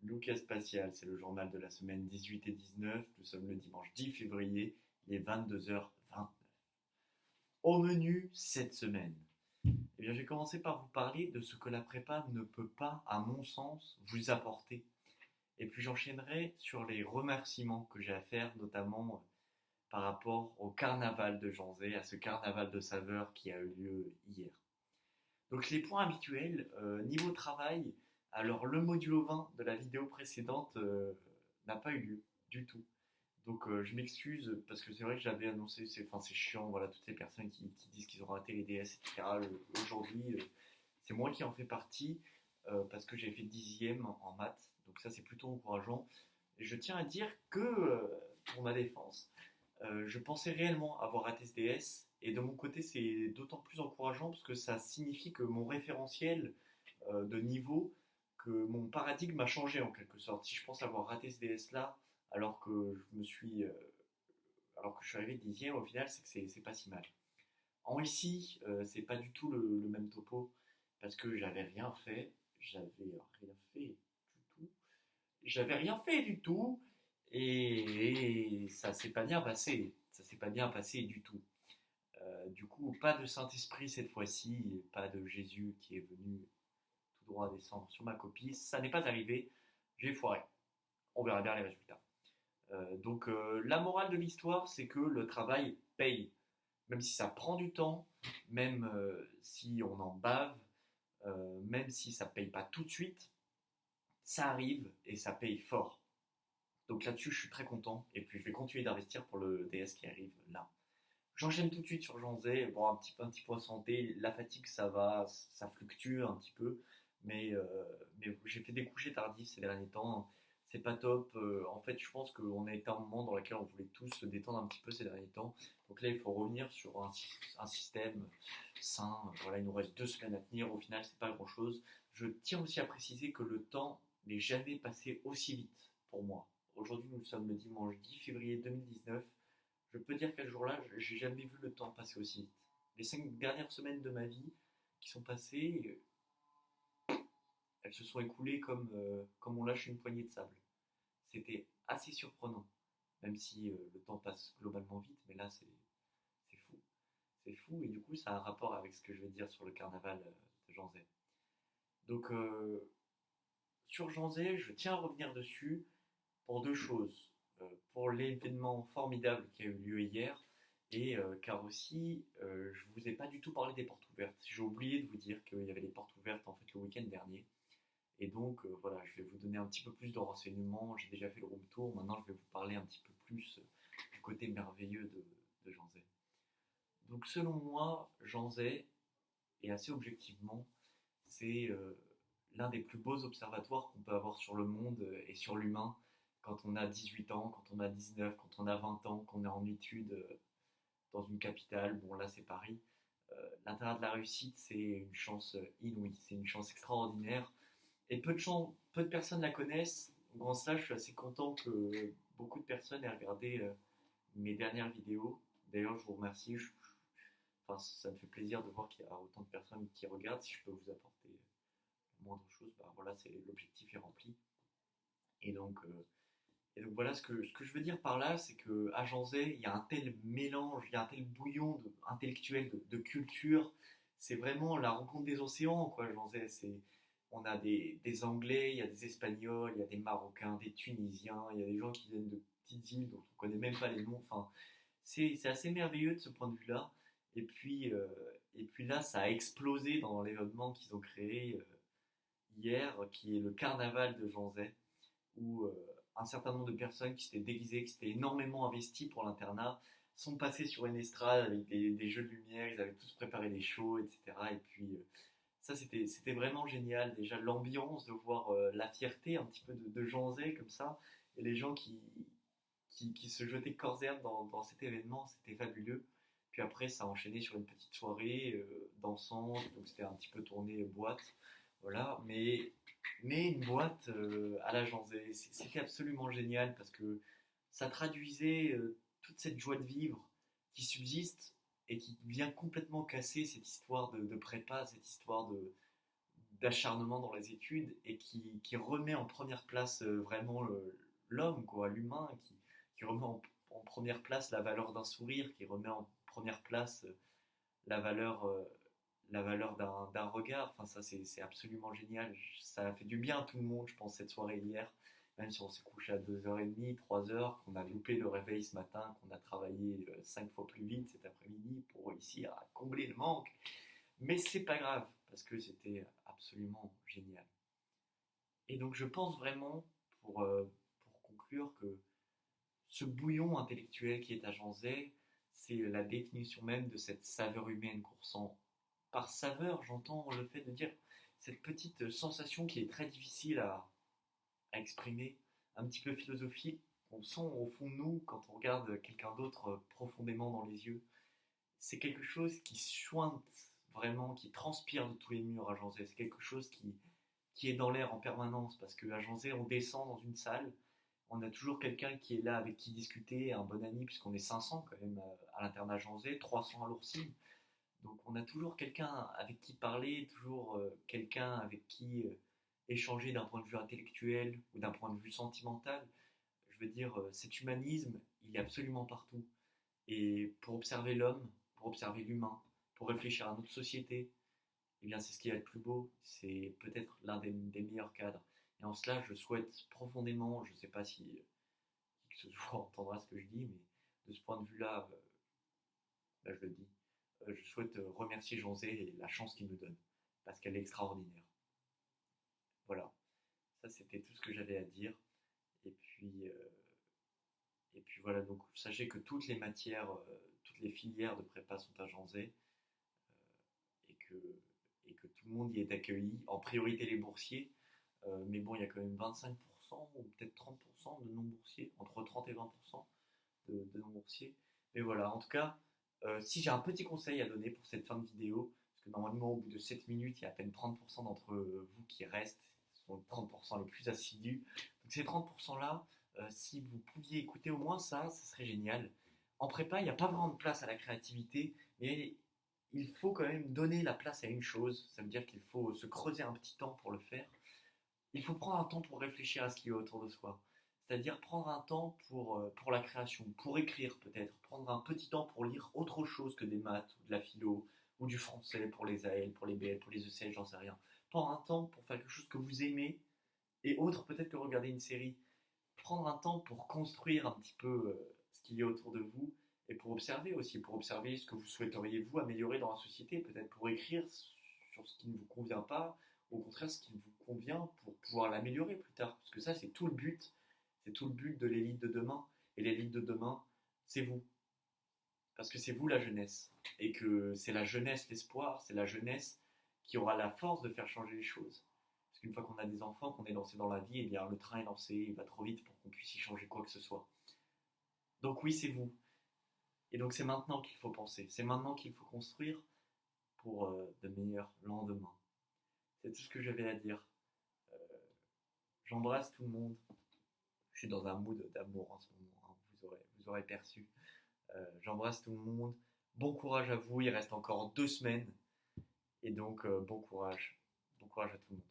Lucas Spatial, c'est le journal de la semaine 18 et 19. Nous sommes le dimanche 10 février, il est 22h29. Au menu cette semaine, je vais commencer par vous parler de ce que la prépa ne peut pas, à mon sens, vous apporter. Et puis j'enchaînerai sur les remerciements que j'ai à faire, notamment par rapport au carnaval de Janzé, à ce carnaval de saveurs qui a eu lieu hier. Donc les points habituels, niveau travail, alors le modulo 20 de la vidéo précédente n'a pas eu lieu du tout. Donc je m'excuse parce que c'est vrai que j'avais annoncé, c'est chiant, voilà, toutes ces personnes qui disent qu'ils ont raté les DS, etc. Aujourd'hui, c'est moi qui en fais partie parce que j'ai fait dixième en maths, donc ça c'est plutôt encourageant. Et je tiens à dire que, pour ma défense, je pensais réellement avoir raté ce DS, et de mon côté, c'est d'autant plus encourageant parce que ça signifie que mon référentiel de niveau, que mon paradigme a changé en quelque sorte. Si je pense avoir raté ce DS là, alors que alors que je suis arrivé dixième, au final, c'est que c'est pas si mal. En ici, c'est pas du tout le même topo parce que j'avais rien fait du tout, j'avais rien fait du tout et ça s'est pas bien passé. Ça s'est pas bien passé du tout. Du coup, pas de Saint-Esprit cette fois-ci, pas de Jésus qui est venu tout droit descendre sur ma copie. Ça n'est pas arrivé. J'ai foiré. On verra bien les résultats. La morale de l'histoire, c'est que le travail paye. Même si ça prend du temps, même si on en bave, même si ça paye pas tout de suite, ça arrive et ça paye fort. Donc là-dessus, je suis très content. Et puis, je vais continuer d'investir pour le DS qui arrive là. J'enchaîne tout de suite sur Janzé. Bon, un petit point santé. La fatigue, ça va, ça fluctue un petit peu. Mais j'ai fait des couchers tardifs ces derniers temps. C'est pas top. En fait, je pense qu'on a été à un moment dans lequel on voulait tous se détendre un petit peu ces derniers temps. Donc là, il faut revenir sur un système sain. Voilà, il nous reste 2 semaines à tenir. Au final, c'est pas grand-chose. Je tiens aussi à préciser que le temps n'est jamais passé aussi vite pour moi. Aujourd'hui, nous sommes le dimanche 10 février 2019. Je peux dire qu'à ce jour-là, j'ai jamais vu le temps passer aussi vite. Les 5 dernières semaines de ma vie qui sont passées, elles se sont écoulées comme on lâche une poignée de sable. C'était assez surprenant, même si le temps passe globalement vite, mais là c'est fou. C'est fou, et du coup ça a un rapport avec ce que je vais dire sur le carnaval de Janzé. Donc sur Janzé, je tiens à revenir dessus pour deux choses. Pour l'événement formidable qui a eu lieu hier, et car aussi, je ne vous ai pas du tout parlé des portes ouvertes. J'ai oublié de vous dire qu'il y avait des portes ouvertes en fait le week-end dernier. Et donc voilà, je vais vous donner un petit peu plus de renseignements. J'ai déjà fait le room tour. Maintenant, je vais vous parler un petit peu plus du côté merveilleux de Janzé. Donc selon moi, Janzé, et assez objectivement, c'est l'un des plus beaux observatoires qu'on peut avoir sur le monde et sur l'humain quand on a 18 ans, quand on a 19, quand on a 20 ans, qu'on est en études dans une capitale. Bon, là, c'est Paris. L'intérêt de la réussite, c'est une chance inouïe, c'est une chance extraordinaire. Et peu de personnes la connaissent. Grand cela, je suis assez content que beaucoup de personnes aient regardé mes dernières vidéos. D'ailleurs, je vous remercie. Enfin, ça me fait plaisir de voir qu'il y a autant de personnes qui regardent. Si je peux vous apporter la moindre chose, bah voilà, c'est l'objectif est rempli. Et donc, euh, et donc voilà, ce que je veux dire par là, c'est qu'à Janzé, il y a un tel mélange, il y a un tel bouillon intellectuel, de culture. C'est vraiment la rencontre des océans, quoi, Janzé. On a des Anglais, il y a des Espagnols, il y a des Marocains, des Tunisiens, il y a des gens qui viennent de petites îles dont on ne connaît même pas les noms. Enfin, c'est assez merveilleux de ce point de vue-là. Et puis là, ça a explosé dans l'événement qu'ils ont créé hier, qui est le carnaval de Janzé, où un certain nombre de personnes qui s'étaient déguisées, qui s'étaient énormément investies pour l'internat, sont passées sur une estrade avec des jeux de lumière, ils avaient tous préparé des shows, etc. Et puis ça, c'était vraiment génial. Déjà, l'ambiance, de voir la fierté un petit peu de Janzé comme ça, et les gens qui se jetaient corps et âme dans cet événement, c'était fabuleux. Puis après, ça a enchaîné sur une petite soirée dansante, donc c'était un petit peu tourné boîte. Voilà, mais une boîte à la Janzé, c'était absolument génial parce que ça traduisait toute cette joie de vivre qui subsiste et qui vient complètement casser cette histoire de prépa, cette histoire d'acharnement dans les études et qui remet en première place vraiment l'homme, quoi, l'humain, qui remet en première place la valeur d'un sourire, qui remet en première place la valeur, euh, la valeur d'un regard. Enfin, ça, c'est absolument génial. Ça a fait du bien à tout le monde, je pense, cette soirée hier. Même si on s'est couché à 2h30, 3h, qu'on a loupé le réveil ce matin, qu'on a travaillé 5 fois plus vite cet après-midi pour réussir à combler le manque. Mais c'est pas grave, parce que c'était absolument génial. Et donc je pense vraiment, pour conclure, que ce bouillon intellectuel qui est à Jean Zay, c'est la définition même de cette saveur humaine qu'on ressent. Par saveur, j'entends le fait de dire cette petite sensation qui est très difficile à exprimer, un petit peu philosophique, qu'on sent au fond de nous quand on regarde quelqu'un d'autre profondément dans les yeux. C'est quelque chose qui sointe vraiment, qui transpire de tous les murs à Jean Zay. C'est quelque chose qui est dans l'air en permanence, parce qu'à Jean Zay, on descend dans une salle, on a toujours quelqu'un qui est là avec qui discuter, un bon ami, puisqu'on est 500 quand même à l'internat Jean Zay, 300 à l'Ourcine. Donc on a toujours quelqu'un avec qui parler, toujours quelqu'un avec qui échanger d'un point de vue intellectuel ou d'un point de vue sentimental. Je veux dire, cet humanisme, il est absolument partout. Et pour observer l'homme, pour observer l'humain, pour réfléchir à notre société, eh bien c'est ce qui est le plus beau, c'est peut-être l'un des meilleurs cadres. Et en cela, je souhaite profondément, je ne sais pas si qui que ce soit entendra ce que je dis, mais de ce point de vue-là, là je le dis, je souhaite remercier Jean Zay et la chance qu'il nous donne, parce qu'elle est extraordinaire. Voilà, ça c'était tout ce que j'avais à dire. Et puis, euh, et puis voilà, donc sachez que toutes les matières, toutes les filières de prépa sont agencées et que tout le monde y est accueilli, en priorité les boursiers, mais bon, il y a quand même 25% ou peut-être 30% de non-boursiers, entre 30 et 20% de non-boursiers. Mais voilà, en tout cas, si j'ai un petit conseil à donner pour cette fin de vidéo, parce que normalement au bout de 7 minutes, il y a à peine 30% d'entre vous qui restent, ce sont les 30% les plus assidus. Donc ces 30%-là, si vous pouviez écouter au moins ça, ça serait génial. En prépa, il n'y a pas vraiment de place à la créativité, mais il faut quand même donner la place à une chose. Ça veut dire qu'il faut se creuser un petit temps pour le faire. Il faut prendre un temps pour réfléchir à ce qui est autour de soi. C'est-à-dire prendre un temps pour la création, pour écrire peut-être, prendre un petit temps pour lire autre chose que des maths, ou de la philo, ou du français pour les AL, pour les BL, pour les ECL, j'en sais rien. Prendre un temps pour faire quelque chose que vous aimez, et autre peut-être que regarder une série. Prendre un temps pour construire un petit peu ce qu'il y a autour de vous, et pour observer aussi, pour observer ce que vous souhaiteriez vous améliorer dans la société, peut-être pour écrire sur ce qui ne vous convient pas, au contraire ce qui vous convient pour pouvoir l'améliorer plus tard. Parce que ça, c'est tout le but de l'élite de demain. Et l'élite de demain, c'est vous. Parce que c'est vous la jeunesse. Et que c'est la jeunesse l'espoir, c'est la jeunesse qui aura la force de faire changer les choses. Parce qu'une fois qu'on a des enfants, qu'on est lancé dans la vie, eh bien le train est lancé, il va trop vite pour qu'on puisse y changer quoi que ce soit. Donc oui, c'est vous. Et donc c'est maintenant qu'il faut penser, c'est maintenant qu'il faut construire pour de meilleurs lendemains. C'est tout ce que j'avais à dire. Euh, J'embrasse tout le monde. Je suis dans un mood d'amour en ce moment, hein, vous aurez perçu. J'embrasse tout le monde. Bon courage à vous, il reste encore 2 semaines. Et donc bon courage. Bon courage à tout le monde.